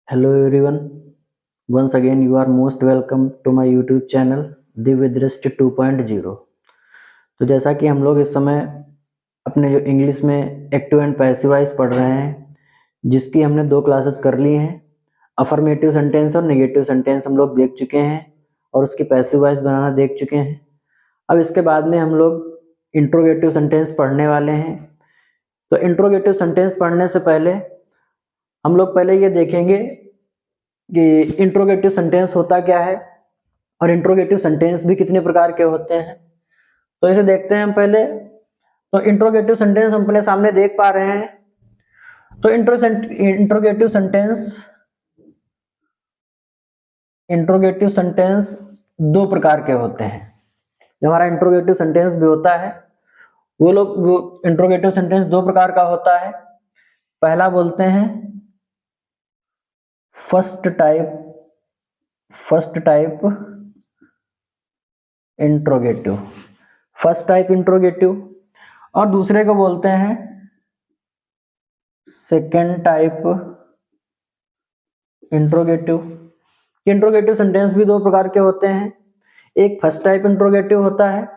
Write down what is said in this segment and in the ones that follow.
Hello everyone. Once again, you are most welcome to my YouTube channel Divya दृष्टि 2.0। तो जैसा कि हम लोग इस समय अपने जो इंग्लिश में एक्टिव एंड पैसिव वॉइस पढ़ रहे हैं, जिसकी हमने 2 क्लासेस कर ली हैं। अफर्मेटिव सेंटेंस और नेगेटिव सेंटेंस हम लोग देख चुके हैं और उसकी पैसिव वॉइस बनाना देख चुके हैं। अब इसके बाद में हम लोग इंट्रोगेटिव सेंटेंस पढ़ने वाले हैं। तो इंट्रोगेटिव सेंटेंस पढ़ने से पहले हम लोग पहले ये देखेंगे कि इंट्रोगेटिव सेंटेंस होता क्या है और इंट्रोगेटिव सेंटेंस भी कितने प्रकार के होते हैं। तो इसे देखते हैं हम पहले। तो इंट्रोगेटिव सेंटेंस हम अपने सामने देख पा रहे हैं। तो इंट्रोगेटिव सेंटेंस 2 प्रकार के होते हैं। जो हमारा इंट्रोगेटिव सेंटेंस भी होता है वो इंट्रोगेटिव सेंटेंस 2 प्रकार का होता है। पहला बोलते हैं फर्स्ट टाइप इंट्रोगेटिव और दूसरे को बोलते हैं second type interrogative. Interrogative sentence भी 2 प्रकार के होते हैं। एक फर्स्ट टाइप इंट्रोगेटिव होता है,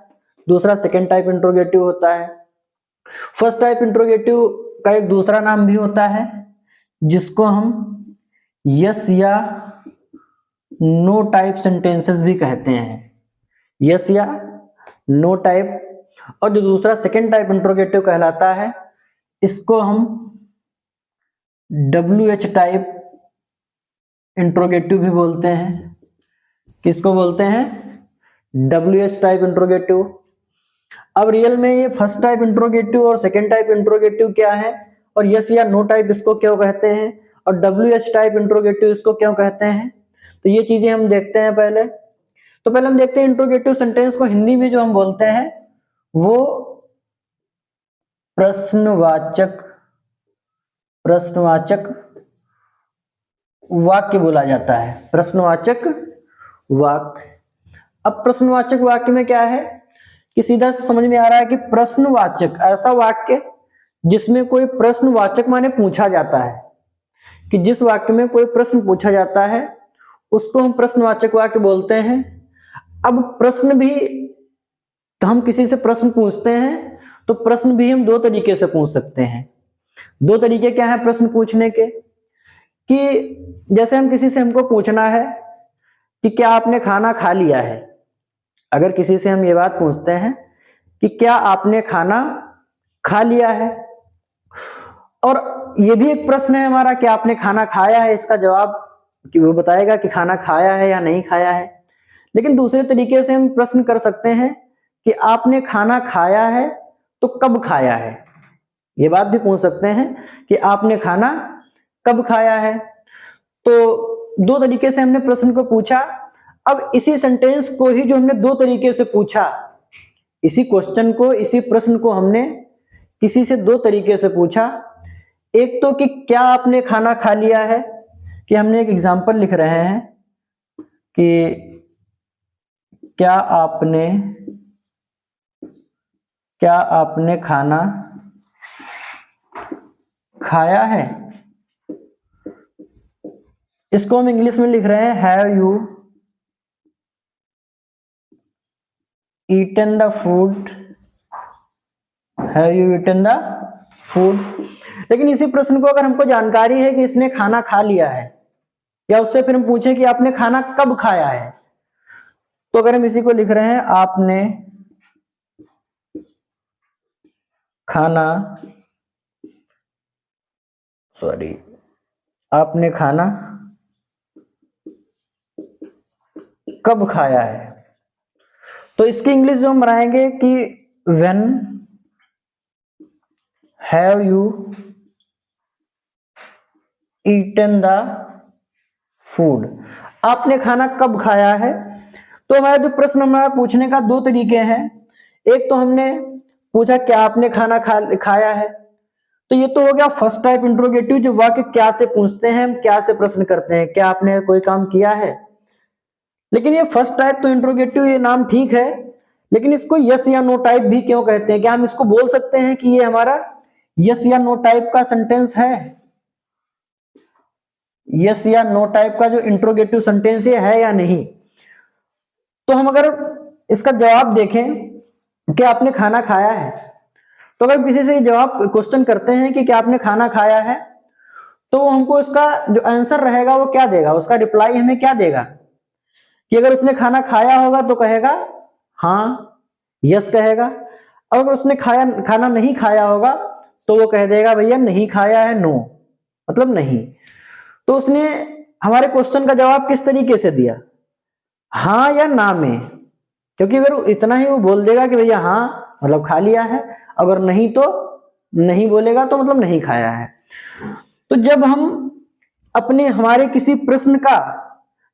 दूसरा सेकेंड टाइप इंट्रोगेटिव होता है। फर्स्ट टाइप इंट्रोगेटिव का एक दूसरा नाम भी होता है जिसको हम यस या नो टाइप सेंटेंसेस भी कहते हैं। यस या नो टाइप। और जो दूसरा सेकेंड टाइप इंट्रोगेटिव कहलाता है, इसको हम WH टाइप इंट्रोगेटिव भी बोलते हैं। किसको बोलते हैं? WH type interrogative. अब रियल में ये फर्स्ट टाइप इंट्रोगेटिव और सेकेंड टाइप इंट्रोगेटिव क्या है और यस या नो टाइप इसको क्यों कहते हैं और WH टाइप इंट्रोगेटिव इसको क्यों कहते हैं, तो ये चीजें हम देखते हैं पहले। तो पहले हम देखते हैं इंट्रोगेटिव सेंटेंस को हिंदी में जो हम बोलते हैं वो प्रश्नवाचक वाक्य बोला जाता है। प्रश्नवाचक वाक्य। अब प्रश्नवाचक वाक्य में क्या है कि सीधा से समझ में आ रहा है कि प्रश्नवाचक ऐसा वाक्य जिसमें कोई प्रश्नवाचक माने पूछा जाता है, कि जिस वाक्य में कोई प्रश्न पूछा जाता है उसको हम प्रश्नवाचक वाक्य बोलते हैं। अब प्रश्न भी हम किसी से प्रश्न पूछते हैं तो प्रश्न भी हम 2 तरीके से पूछ सकते हैं। 2 तरीके क्या है प्रश्न पूछने के, कि जैसे हमको पूछना है कि क्या आपने खाना खा लिया है। अगर किसी से हम ये बात पूछते हैं कि क्या आपने खाना खा लिया है, और ये भी एक प्रश्न है हमारा कि आपने खाना खाया है, इसका जवाब कि वो बताएगा कि खाना खाया है या नहीं खाया है। लेकिन दूसरे तरीके से हम प्रश्न कर सकते हैं कि आपने खाना खाया है तो कब खाया है। ये बात भी पूछ सकते हैं कि आपने खाना कब खाया है। तो 2 तरीके से हमने प्रश्न को पूछा। अब इसी सेंटेंस को ही जो हमने 2 तरीके से पूछा, इसी क्वेश्चन को, इसी प्रश्न को हमने किसी से 2 तरीके से पूछा। एक तो कि क्या आपने खाना खा लिया है, कि हमने एक एग्जांपल लिख रहे हैं कि क्या आपने खाना खाया है। इसको हम इंग्लिश में लिख रहे हैं have you eaten the food. लेकिन इसी प्रश्न को अगर हमको जानकारी है कि इसने खाना खा लिया है, या उससे फिर हम पूछें कि आपने खाना कब खाया है, तो अगर हम इसी को लिख रहे हैं आपने खाना कब खाया है, तो इसकी इंग्लिश जो हम बनाएंगे कि when have you eaten the food. आपने खाना कब खाया है। तो हमारा जो प्रश्न हमारा पूछने का 2 तरीके हैं। एक तो हमने पूछा क्या आपने खाना खाया है, तो ये तो हो गया फर्स्ट टाइप इंट्रोगेटिव, जो वाक्य क्या से पूछते हैं, हम क्या से प्रश्न करते हैं, क्या आपने कोई काम किया है। लेकिन ये फर्स्ट टाइप तो इंट्रोगेटिव, ये नाम ठीक है, लेकिन इसको यस या नो टाइप भी क्यों कहते हैं? क्या हम इसको बोल सकते हैं कि ये हमारा यस या नो टाइप का सेंटेंस है? यस या नो टाइप का जो इंट्रोगेटिव सेंटेंस ये है या नहीं। तो हम अगर इसका जवाब देखें कि आपने खाना खाया है, तो अगर किसी से जवाब क्वेश्चन करते हैं कि क्या आपने खाना खाया है, तो हमको इसका जो आंसर रहेगा वो क्या देगा, उसका रिप्लाई हमें क्या देगा कि अगर उसने खाना खाया होगा तो कहेगा हाँ, यस कहेगा। अगर उसने खाना नहीं खाया होगा तो वो कह देगा भैया नहीं खाया है, नो, मतलब नहीं। तो उसने हमारे क्वेश्चन का जवाब किस तरीके से दिया, हाँ या ना में, क्योंकि अगर इतना ही वो बोल देगा कि भैया हाँ मतलब खा लिया है, अगर नहीं तो नहीं बोलेगा तो मतलब नहीं खाया है। तो जब हम अपने हमारे किसी प्रश्न का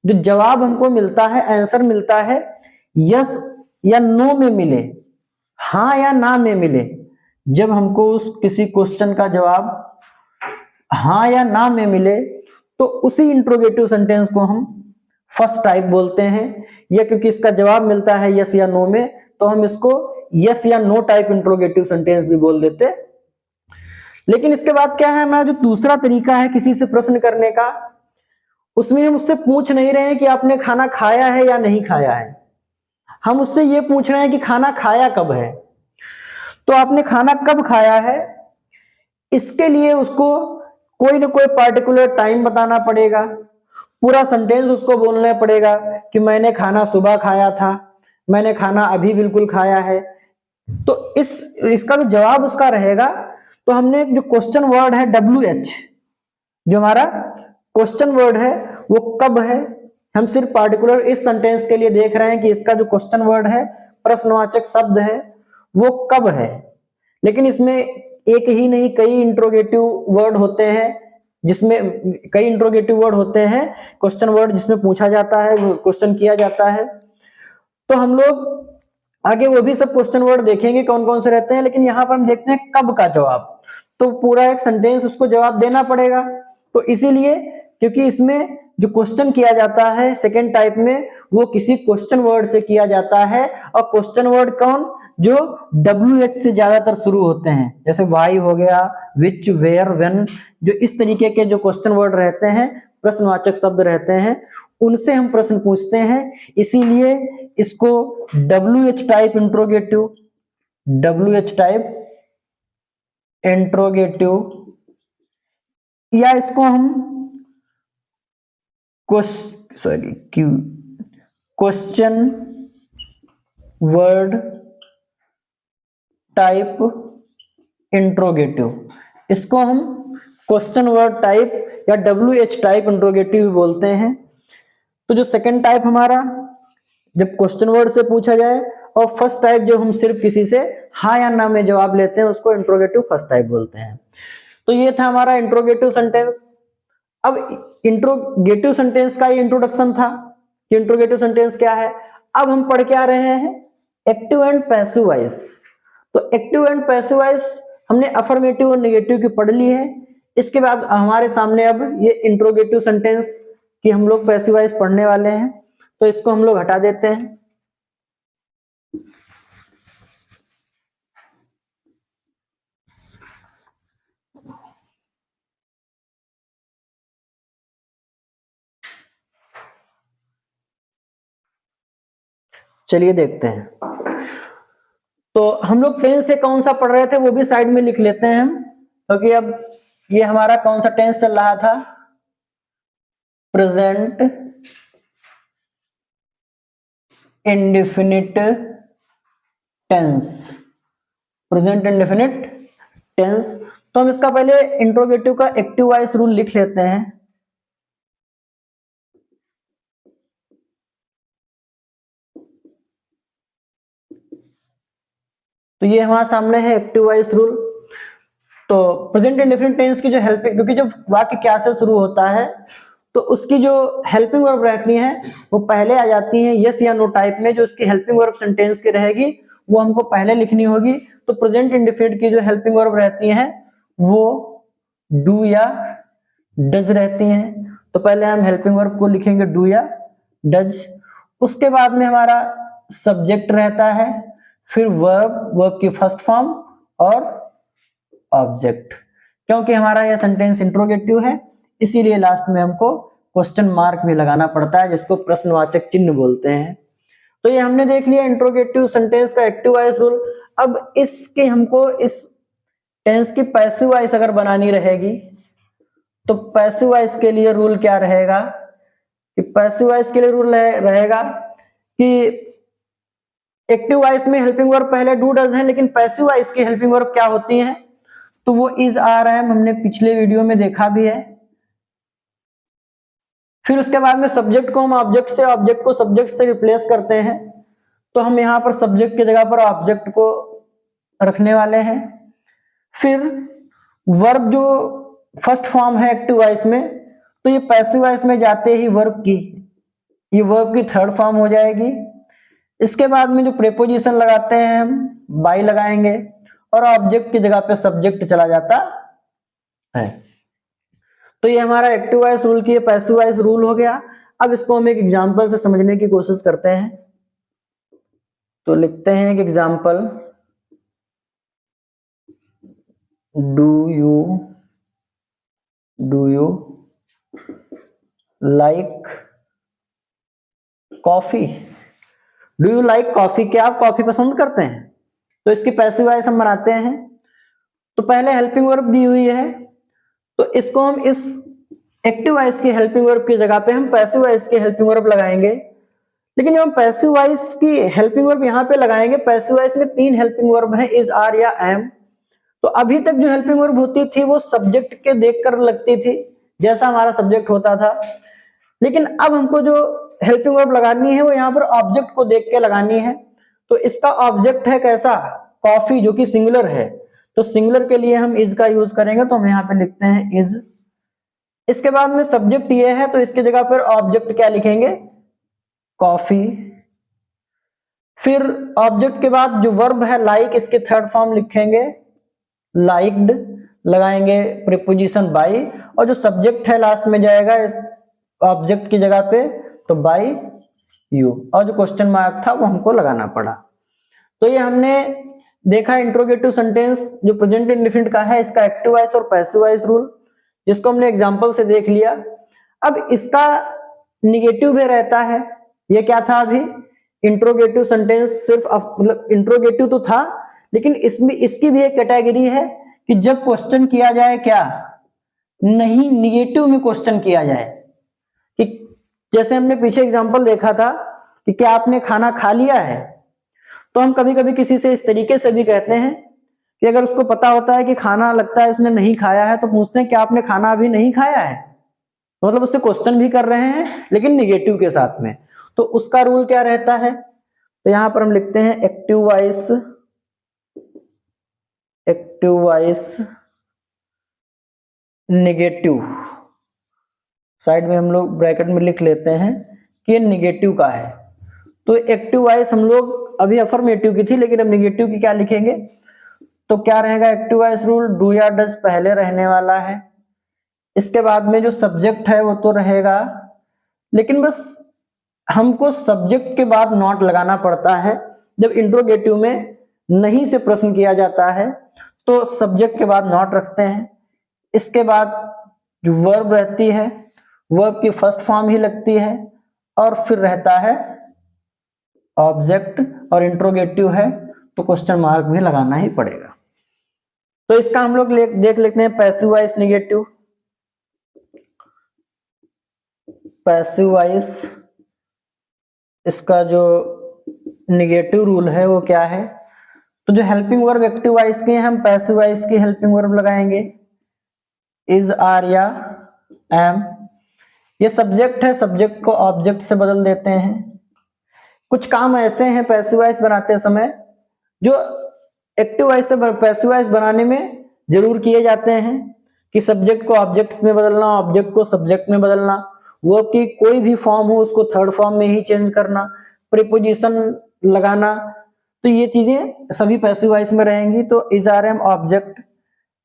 जो जवाब हमको मिलता है, आंसर मिलता है, यस या नो में मिले, हाँ या ना में मिले, जब हमको उस किसी क्वेश्चन का जवाब हाँ या ना में मिले तो उसी इंट्रोगेटिव सेंटेंस को हम फर्स्ट टाइप बोलते हैं। या क्योंकि इसका जवाब मिलता है यस या नो में तो हम इसको यस या नो टाइप इंट्रोगेटिव सेंटेंस भी बोल देते। लेकिन इसके बाद क्या है, हमारा जो दूसरा तरीका है किसी से प्रश्न करने का, उसमें हम उससे पूछ नहीं रहे हैं कि आपने खाना खाया है या नहीं खाया है, हम उससे ये पूछ रहे हैं कि खाना खाया कब है। तो आपने खाना कब खाया है, इसके लिए उसको कोई ना कोई पार्टिकुलर टाइम बताना पड़ेगा, पूरा सेंटेंस उसको बोलना पड़ेगा कि मैंने खाना सुबह खाया था, मैंने खाना अभी बिल्कुल खाया है। तो इसका जो जवाब उसका रहेगा, तो हमने जो क्वेश्चन वर्ड है WH, जो हमारा क्वेश्चन वर्ड है वो कब है, हम सिर्फ पार्टिकुलर इस सेंटेंस के लिए देख रहे हैं कि इसका जो क्वेश्चन वर्ड है, प्रश्नवाचक शब्द है, वो कब है। लेकिन इसमें एक ही नहीं कई इंट्रोगेटिव वर्ड होते हैं, जिसमें कई इंट्रोगेटिव वर्ड होते हैं, क्वेश्चन वर्ड जिसमें पूछा जाता है, क्वेश्चन किया जाता है। तो हम लोग आगे वो भी सब क्वेश्चन वर्ड देखेंगे कौन कौन से रहते हैं, लेकिन यहाँ पर हम देखते हैं कब का जवाब, तो पूरा एक सेंटेंस उसको जवाब देना पड़ेगा। तो इसीलिए क्योंकि इसमें जो क्वेश्चन किया जाता है सेकेंड टाइप में, वो किसी क्वेश्चन वर्ड से किया जाता है, और क्वेश्चन वर्ड कौन, जो WH से ज्यादातर शुरू होते हैं, जैसे वाई हो गया, विच, वेयर, व्हेन, जो इस तरीके के जो क्वेश्चन वर्ड रहते हैं, प्रश्नवाचक शब्द रहते हैं, उनसे हम प्रश्न पूछते हैं। इसीलिए इसको WH टाइप इंट्रोगेटिव या इसको हम क्वेश्चन वर्ड टाइप इंट्रोगेटिव, इसको हम क्वेश्चन वर्ड टाइप या WH टाइप इंट्रोगेटिव बोलते हैं। तो जो सेकंड टाइप हमारा जब क्वेश्चन वर्ड से पूछा जाए, और फर्स्ट टाइप जब हम सिर्फ किसी से हाँ या ना में जवाब लेते हैं, उसको इंट्रोगेटिव फर्स्ट टाइप बोलते हैं। तो ये था हमारा इंट्रोगेटिव सेंटेंस। अब इंट्रोगेटिव सेंटेंस का ये इंट्रोडक्शन था कि इंट्रोगेटिव सेंटेंस क्या है। अब हम पढ़ के आ रहे हैं एक्टिव एंड पैसिव वॉइस। तो एक्टिव एंड पैसिव वॉइस हमने अफर्मेटिव और नेगेटिव की पढ़ ली है। इसके बाद हमारे सामने अब ये इंट्रोगेटिव सेंटेंस की हम लोग पैसिव वॉइस पढ़ने वाले हैं, तो इसको हम लोग हटा देते हैं। चलिए देखते हैं। तो हम लोग टेंस से कौन सा पढ़ रहे थे वो भी साइड में लिख लेते हैं हम, क्योंकि अब ये हमारा कौन सा टेंस चल रहा था, present indefinite tense, present indefinite tense. तो हम इसका पहले इंट्रोगेटिव का एक्टिव वॉइस रूल लिख लेते हैं। तो ये हमारे सामने है एक्टिव वॉइस रूल। तो प्रेजेंट इंडेफिनिट टेंस की जो हेल्पिंग, क्योंकि जब वाक्य क्या से शुरू होता है तो उसकी जो हेल्पिंग वर्ब रहती है वो पहले आ जाती है यस या नो टाइप में। जो उसकी हेल्पिंग वर्ब सेंटेंस की रहेगी वो हमको पहले लिखनी होगी। तो प्रेजेंट इंडेफिनिट की जो हेल्पिंग वर्ब रहती है वो डू या डज रहती हैं। तो पहले हम हेल्पिंग वर्ब को लिखेंगे डू या डज। उसके बाद में हमारा सब्जेक्ट रहता है, फिर वर्ब की फर्स्ट फॉर्म और ऑब्जेक्ट। क्योंकि हमारा यह सेंटेंस इंट्रोगेटिव है इसीलिए लास्ट में हमको क्वेश्चन मार्क भी लगाना पड़ता है, जिसको प्रश्नवाचक चिन्ह बोलते हैं। तो ये हमने देख लिया इंट्रोगेटिव सेंटेंस का एक्टिव वॉइस रूल। अब इसके हमको इस टेंस की पैसिव वॉइस अगर बनानी रहेगी तो पैसिव वॉइस के लिए रूल क्या रहेगा कि पैसिव वॉइस के लिए रूल रहेगा कि एक्टिव वॉइस में हेल्पिंग वर्ब पहले डू डज है, लेकिन पैसिव वॉइस की हेल्पिंग वर्ब क्या होती है, तो वो इज आर एम, हमने पिछले वीडियो में देखा भी है। फिर उसके बाद में सब्जेक्ट को हम ऑब्जेक्ट से, ऑब्जेक्ट को सब्जेक्ट से रिप्लेस करते हैं, तो हम यहाँ पर सब्जेक्ट की जगह पर ऑब्जेक्ट को रखने वाले हैं। फिर वर्ब जो फर्स्ट फॉर्म है एक्टिव वॉइस में, तो ये पैसिव वॉइस में जाते ही वर्ब की थर्ड फॉर्म हो जाएगी। इसके बाद में जो प्रेपोजिशन लगाते हैं हम बाय लगाएंगे और ऑब्जेक्ट की जगह पे सब्जेक्ट चला जाता है। तो ये हमारा एक्टिव वॉइस रूल की पैसिव वॉइस रूल हो गया। अब इसको हम एक एग्जांपल से समझने की कोशिश करते हैं। तो लिखते हैं एक example, do you like coffee. Do you like coffee, क्या आप कॉफी पसंद करते हैं? तो इसकी पैसिव वॉइस हम बनाते हैं। तो पहले हेल्पिंग वर्ब दी हुई है, तो इसको हम इस एक्टिव वॉइस की हेल्पिंग वर्ब की जगह पे हम पैसिव वॉइस की हेल्पिंग वर्ब लगाएंगे। लेकिन जब हम पैसिव वॉइस की हेल्पिंग वर्ब यहाँ पे लगाएंगे, पैसिव वॉइस में 3 हेल्पिंग वर्ब है, इज, आर या एम। तो अभी तक जो हेल्पिंग वर्ब होती थी वो सब्जेक्ट के देखकर लगती थी, जैसा हमारा सब्जेक्ट होता था। लेकिन अब हमको जो हेल्पिंग वर्ब लगानी है वो यहाँ पर ऑब्जेक्ट को देख के लगानी है। तो इसका ऑब्जेक्ट है कैसा, कॉफी, जो कि सिंगुलर है। तो सिंगुलर के लिए हम इज का यूज करेंगे, तो हम यहाँ पे लिखते हैं इज। इसके बाद में सब्जेक्ट ये है, तो इसकी जगह पर ऑब्जेक्ट क्या लिखेंगे, कॉफी। फिर ऑब्जेक्ट के बाद जो वर्ब है लाइक, इसके थर्ड फॉर्म लिखेंगे लाइक्ड, लगाएंगे प्रीपोजिशन बाय, और जो सब्जेक्ट है लास्ट में जाएगा ऑब्जेक्ट की जगह पे, तो बाय यू, और जो क्वेश्चन मार्क था वो हमको लगाना पड़ा। तो ये हमने देखा इंट्रोगेटिव सेंटेंस जो प्रेजेंट इंडेफिनिट का है, इसका एक्टिव वॉइस और पैसिव वॉइस रूल, जिसको हमने एग्जांपल से देख लिया। अब इसका निगेटिव भी रहता है। ये क्या था अभी, इंट्रोगेटिव सेंटेंस सिर्फ मतलब इंट्रोगेटिव तो था, लेकिन इसमें इसकी भी एक कैटेगरी है कि जब क्वेश्चन किया जाए, क्या नहीं, निगेटिव में क्वेश्चन किया जाए। कि जैसे हमने पीछे एग्जांपल देखा था कि क्या आपने खाना खा लिया है, तो हम कभी कभी किसी से इस तरीके से भी कहते हैं कि अगर उसको पता होता है कि खाना लगता है उसने नहीं खाया है, तो पूछते हैं क्या आपने खाना अभी नहीं खाया है, मतलब उससे क्वेश्चन भी कर रहे हैं लेकिन निगेटिव के साथ में। तो उसका रूल क्या रहता है, तो यहां पर हम लिखते हैं एक्टिव वॉइस निगेटिव, साइड में हम लोग ब्रैकेट में लिख लेते हैं कि निगेटिव का है। तो एक्टिव वॉइस हम लोग अभी अफर्मेटिव की थी, लेकिन अब निगेटिव की क्या लिखेंगे, तो क्या रहेगा एक्टिव वॉइस रूल, डू या डज पहले रहने वाला है। इसके बाद में जो सब्जेक्ट है वो तो रहेगा, लेकिन बस हमको सब्जेक्ट के बाद नॉट लगाना पड़ता है। जब इंट्रोगेटिव में नहीं से प्रश्न किया जाता है तो सब्जेक्ट के बाद नॉट रखते हैं। इसके बाद जो वर्ब रहती है, वर्ब की फर्स्ट फॉर्म ही लगती है, और फिर रहता है ऑब्जेक्ट, और इंट्रोगेटिव है तो क्वेश्चन मार्क भी लगाना ही पड़ेगा। तो इसका हम लोग देख लेते हैं passive voice negative. Passive voice इसका जो निगेटिव रूल है वो क्या है, तो जो हेल्पिंग वर्ब एक्टिव वॉइस के हम पैसिव वॉइस की हेल्पिंग वर्ब लगाएंगे इज, आर या एम। ये सब्जेक्ट है, सब्जेक्ट को ऑब्जेक्ट से बदल देते हैं। कुछ काम ऐसे हैं पैसिव वॉइस बनाते समय जो एक्टिव वॉइस से पैसिव वॉइस बनाने में जरूर किए जाते हैं, कि सब्जेक्ट को ऑब्जेक्ट में बदलना, ऑब्जेक्ट को सब्जेक्ट में बदलना, वर्ब की कोई भी फॉर्म हो उसको थर्ड फॉर्म में ही चेंज करना, प्रीपोजिशन लगाना। तो ये चीजें सभी पैसिव वॉइस में रहेंगी। तो is, are, am, object,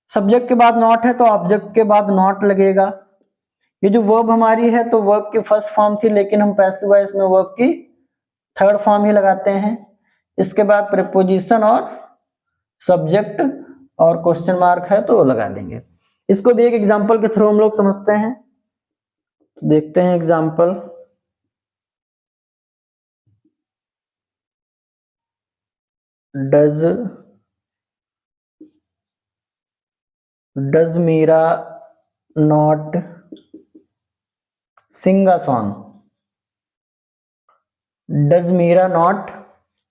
subject के बाद नॉट है तो ऑब्जेक्ट के बाद नॉट लगेगा। ये जो वर्ब हमारी है तो वर्ब की फर्स्ट फॉर्म थी, लेकिन हम पैसिव वॉइस में वर्ब की थर्ड फॉर्म ही लगाते हैं। इसके बाद प्रीपोजिशन और सब्जेक्ट और क्वेश्चन मार्क है तो वो लगा देंगे। इसको भी एक एग्जांपल के थ्रू हम लोग समझते हैं। देखते हैं example. Does Meera not sing a song? Does Meera not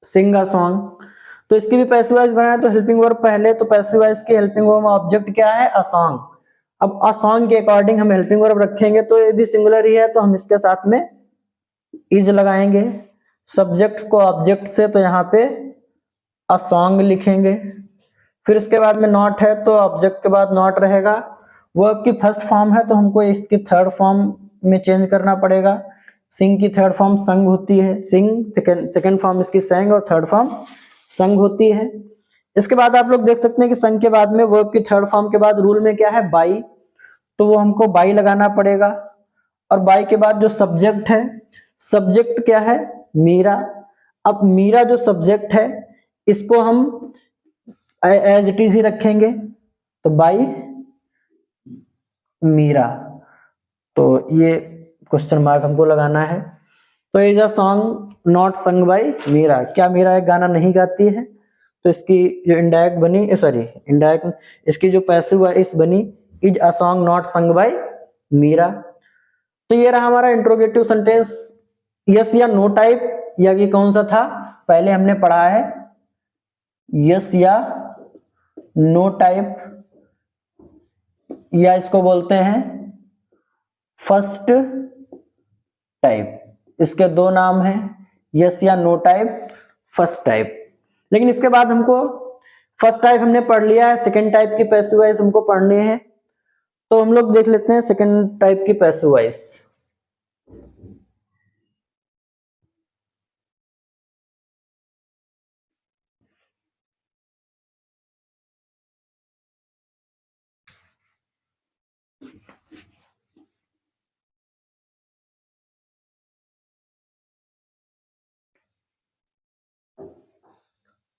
sing a song? तो इसकी भी पैसिव वॉइस बनाए तो हेल्पिंग वर्ब पहले, तो पैसिव वॉइस की हेल्पिंग वर्ब में ऑब्जेक्ट क्या है? A song. अब अ सॉन्ग के अकॉर्डिंग हम हेल्पिंग वर्ब रखेंगे तो ये भी सिंगुलर ही है, तो हम इसके साथ में इज लगाएंगे। सब्जेक्ट को ऑब्जेक्ट से तो यहाँ पे अ सॉन्ग लिखेंगे। फिर इसके बाद में नॉट है तो ऑब्जेक्ट के बाद नॉट रहेगा। वर्ब की फर्स्ट फॉर्म है तो हमको इसकी थर्ड फॉर्म में चेंज करना पड़ेगा। सिंग की थर्ड फॉर्म संग होती है, सिंग। सेकंड फॉर्म इसकी संग और थर्ड फॉर्म संग होती है। इसके बाद आप लोग देख सकते हैं कि संग के बाद में वर्ब की थर्ड फॉर्म के बाद रूल में क्या है? बाई, तो वो हमको बाई लगाना पड़ेगा। और बाई के बाद जो सब्जेक्ट है, सब्जेक्ट क्या है? मीरा। अब मीरा जो सब्जेक्ट है इसको हम एज इट इज ही रखेंगे, तो बाई मीरा। तो ये क्वेश्चन मार्क हमको लगाना है। तो is a song not sung by Meera? क्या मीरा एक गाना नहीं गाती है? तो इसकी जो इंडायरेक्ट बनी, सॉरी इंडायरेक्ट, इसकी जो पैसिव वॉइस बनी, is a song not sung by Meera. तो ये रहा हमारा इंट्रोगेटिव सेंटेंस। यस या नो टाइप, या ये कौन सा था? पहले हमने पढ़ा है यस या नो टाइप, या इसको बोलते हैं फर्स्ट टाइप। इसके दो नाम हैं, यस या नो टाइप, फर्स्ट टाइप। लेकिन इसके बाद हमको फर्स्ट टाइप हमने पढ़ लिया है, सेकंड टाइप की पैसिव वॉइस हमको पढ़नी है। तो हम लोग देख लेते हैं सेकंड टाइप की पैसिव वॉइस।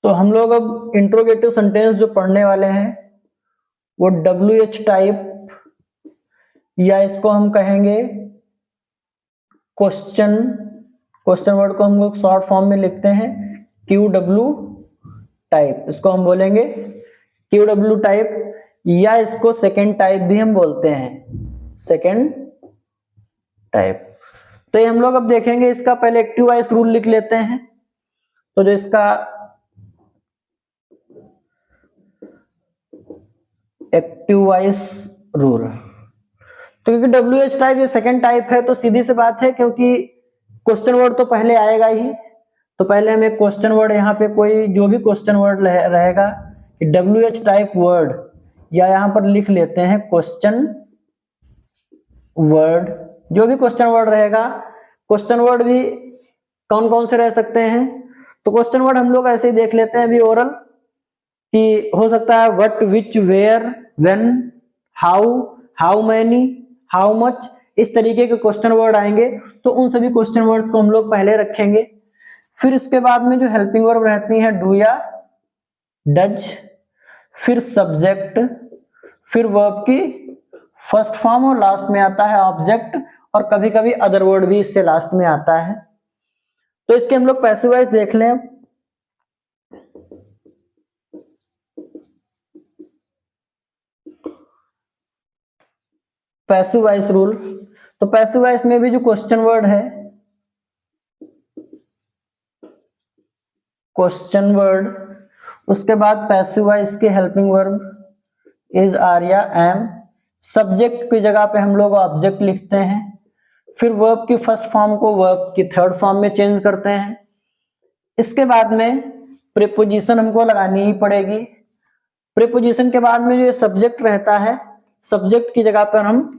तो हम लोग अब इंट्रोगेटिव सेंटेंस जो पढ़ने वाले हैं वो WH टाइप, या इसको हम कहेंगे क्वेश्चन। क्वेश्चन वर्ड को हम लोग शॉर्ट फॉर्म में लिखते हैं QW टाइप, इसको हम बोलेंगे QW टाइप, या इसको सेकेंड टाइप भी हम बोलते हैं, सेकेंड टाइप। तो ये हम लोग अब देखेंगे। इसका पहले एक्टिव वॉइस रूल लिख लेते हैं। तो जो इसका एक्टिव वॉइस रूल, तो क्योंकि WH टाइप ये सेकेंड टाइप है तो सीधी सी बात है, क्योंकि क्वेश्चन वर्ड तो पहले आएगा ही, तो पहले हम एक क्वेश्चन वर्ड यहाँ पे कोई जो भी क्वेश्चन वर्ड रहेगा WH टाइप वर्ड, या यहाँ पर लिख लेते हैं क्वेश्चन वर्ड। जो भी क्वेश्चन वर्ड रहेगा, क्वेश्चन वर्ड भी कौन कौन से रह सकते हैं? तो क्वेश्चन वर्ड हम लोग ऐसे ही देख लेते हैं अभी ओरल, कि हो सकता है what, which, where, when, how, how many, how much, इस तरीके के क्वेश्चन वर्ड आएंगे। तो उन सभी क्वेश्चन वर्ड्स को हम लोग पहले रखेंगे। फिर इसके बाद में जो हेल्पिंग वर्ब रहती है डू या डज, फिर सब्जेक्ट, फिर वर्ब की फर्स्ट फॉर्म, और लास्ट में आता है ऑब्जेक्ट, और कभी कभी अदर वर्ड भी इससे लास्ट में आता है। तो इसके हम लोग पैसिव वॉइस देख लें। पैसिव वॉइस रूल, तो पैसिव वॉइस में भी जो क्वेश्चन वर्ड है, क्वेश्चन वर्ड, उसके बाद पैसिव वॉइस की हेल्पिंग वर्ब इज, आर या एम, सब्जेक्ट की जगह पे हम लोग ऑब्जेक्ट लिखते हैं। फिर वर्ब की फर्स्ट फॉर्म को वर्ब की थर्ड फॉर्म में चेंज करते हैं। इसके बाद में प्रीपोजिशन हमको लगानी ही पड़ेगी। प्रीपोजिशन के बाद में जो सब्जेक्ट रहता है, सब्जेक्ट की जगह पर हम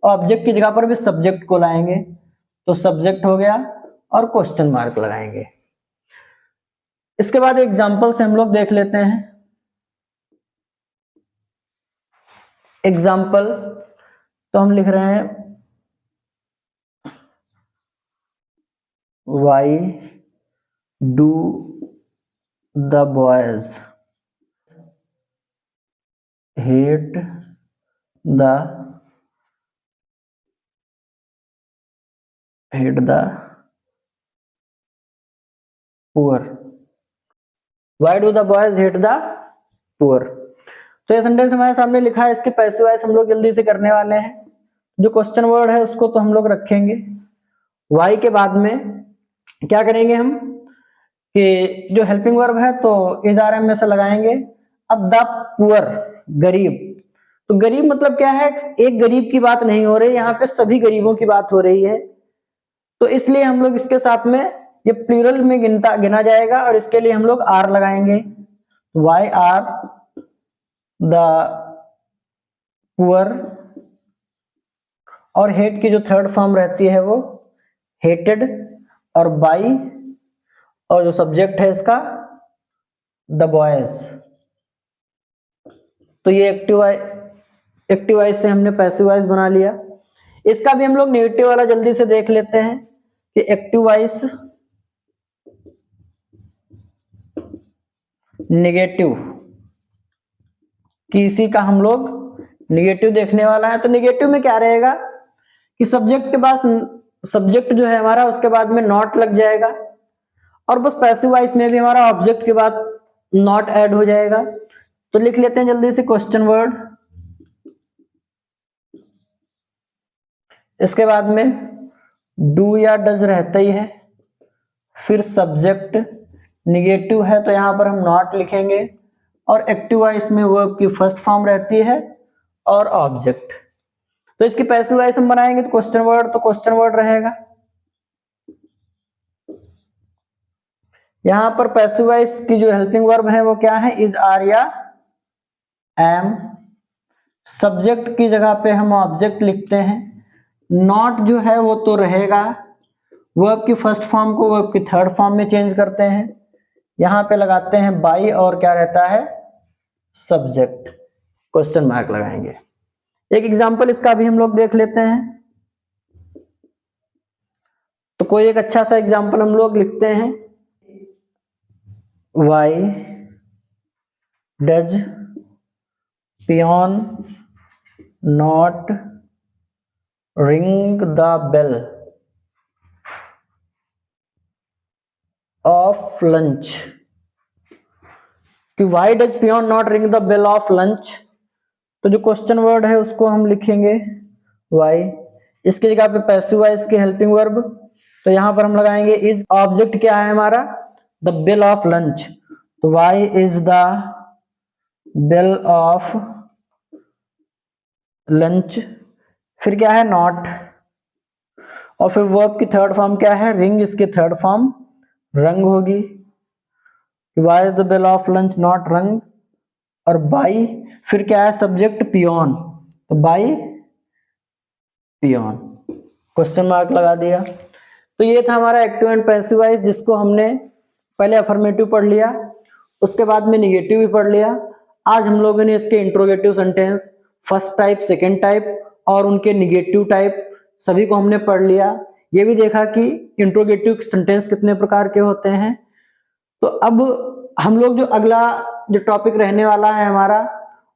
ऑब्जेक्ट की जगह पर भी सब्जेक्ट को लाएंगे, तो सब्जेक्ट हो गया और क्वेश्चन मार्क लगाएंगे। इसके बाद एग्जाम्पल से हम लोग देख लेते हैं। एग्जाम्पल तो हम लिख रहे हैं why do the boys hate the hit the poor, why do the boys hit the poor। तो ये सेंटेंस हमारे सामने लिखा है, इसके पैसिव वॉइस हम लोग जल्दी से करने वाले हैं। जो क्वेश्चन वर्ड है उसको तो हम लोग रखेंगे, वाई के बाद में क्या करेंगे हम कि जो हेल्पिंग वर्ब है तो इज आर एम में से लगाएंगे। अब द पुअर, गरीब, तो गरीब मतलब क्या है, एक गरीब की बात नहीं हो रही, यहाँ पे सभी गरीबों की बात हो रही है, तो इसलिए हम लोग इसके साथ में ये प्लूरल में गिना जाएगा और इसके लिए हम लोग आर लगाएंगे। वाई आर द पुअर, और हेट की जो थर्ड फॉर्म रहती है वो हेटेड, और बाई, और जो सब्जेक्ट है इसका द बॉयज। तो ये एक्टिव वॉइस से हमने पैसिव वॉइस बना लिया। इसका भी हम लोग नेगेटिव वाला जल्दी से देख लेते हैं कि एक्टिव वॉइस नेगेटिव, किसी का हम लोग नेगेटिव देखने वाला है। तो नेगेटिव में क्या रहेगा कि सब्जेक्ट के पास, सब्जेक्ट जो है हमारा उसके बाद में नॉट लग जाएगा, और बस पैसिव वॉइस में भी हमारा ऑब्जेक्ट के बाद नॉट ऐड हो जाएगा। तो लिख लेते हैं जल्दी से क्वेश्चन वर्ड, इसके बाद में डू या डज रहता ही है, फिर सब्जेक्ट, निगेटिव है तो यहां पर हम नॉट लिखेंगे, और एक्टिव वॉइस में वर्ब की फर्स्ट फॉर्म रहती है और ऑब्जेक्ट। तो इसकी पैसिव वॉइस हम बनाएंगे तो क्वेश्चन वर्ड रहेगा। यहां पर पैसिव वॉइस की जो हेल्पिंग वर्ब है वो क्या है, इज आर या एम। सब्जेक्ट की जगह पे हम ऑब्जेक्ट लिखते हैं, नॉट जो है वो तो रहेगा, वर्ब की फर्स्ट फॉर्म को वर्ब की थर्ड फॉर्म में चेंज करते हैं, यहां पे लगाते हैं बाई, और क्या रहता है सब्जेक्ट, क्वेश्चन मार्क लगाएंगे। एक एग्जांपल इसका भी हम लोग देख लेते हैं। तो कोई एक अच्छा सा एग्जांपल हम लोग लिखते हैं, why does peon not ring the bell of lunch. कि why does peon not ring the bell of lunch, तो जो क्वेश्चन वर्ड है उसको हम लिखेंगे वाई, इसकी जगह पे पैसिव वॉइस की हेल्पिंग वर्ब, तो यहां पर हम लगाएंगे इज। ऑब्जेक्ट क्या है हमारा, द बिल ऑफ लंच, तो why is the bill of lunch, फिर क्या है नॉट, और फिर वर्ब की थर्ड फॉर्म क्या है रिंग, इसकी थर्ड फॉर्म रंग होगी, why is the bill of lunch not rung, और बाई, फिर क्या है सब्जेक्ट पियोन, तो बाई पियोन, क्वेश्चन मार्क लगा दिया। तो ये था हमारा एक्टिव एंड पैसिव वॉइस, जिसको हमने पहले अफर्मेटिव पढ़ लिया, उसके बाद में निगेटिव भी पढ़ लिया। आज हम लोगों ने इसके interrogative sentence first type, second type और उनके निगेटिव टाइप सभी को हमने पढ़ लिया। ये भी देखा कि इंट्रोगेटिव सेंटेंस कितने प्रकार के होते हैं। तो अब हम लोग जो अगला जो टॉपिक रहने वाला है हमारा,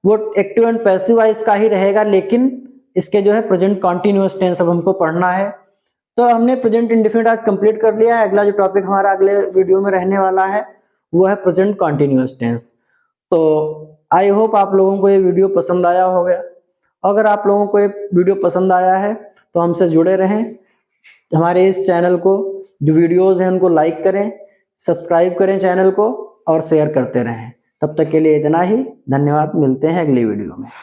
वो एक्टिव एंड पैसिव वॉइस का ही रहेगा, लेकिन इसके जो है प्रेजेंट कॉन्टिन्यूअस टेंस अब हमको पढ़ना है। तो हमने प्रेजेंट इंडेफिनिट आज कंप्लीट कर लिया है। अगला जो टॉपिक हमारा अगले वीडियो में रहने वाला है वो है प्रेजेंट कॉन्टिन्यूअस टेंस। तो आई होप आप लोगों को ये वीडियो पसंद आया होगा। अगर आप लोगों को ये वीडियो पसंद आया है तो हमसे जुड़े रहें, हमारे इस चैनल को जो वीडियोस हैं उनको लाइक करें, सब्सक्राइब करें चैनल को और शेयर करते रहें। तब तक के लिए इतना ही, धन्यवाद, मिलते हैं अगली वीडियो में।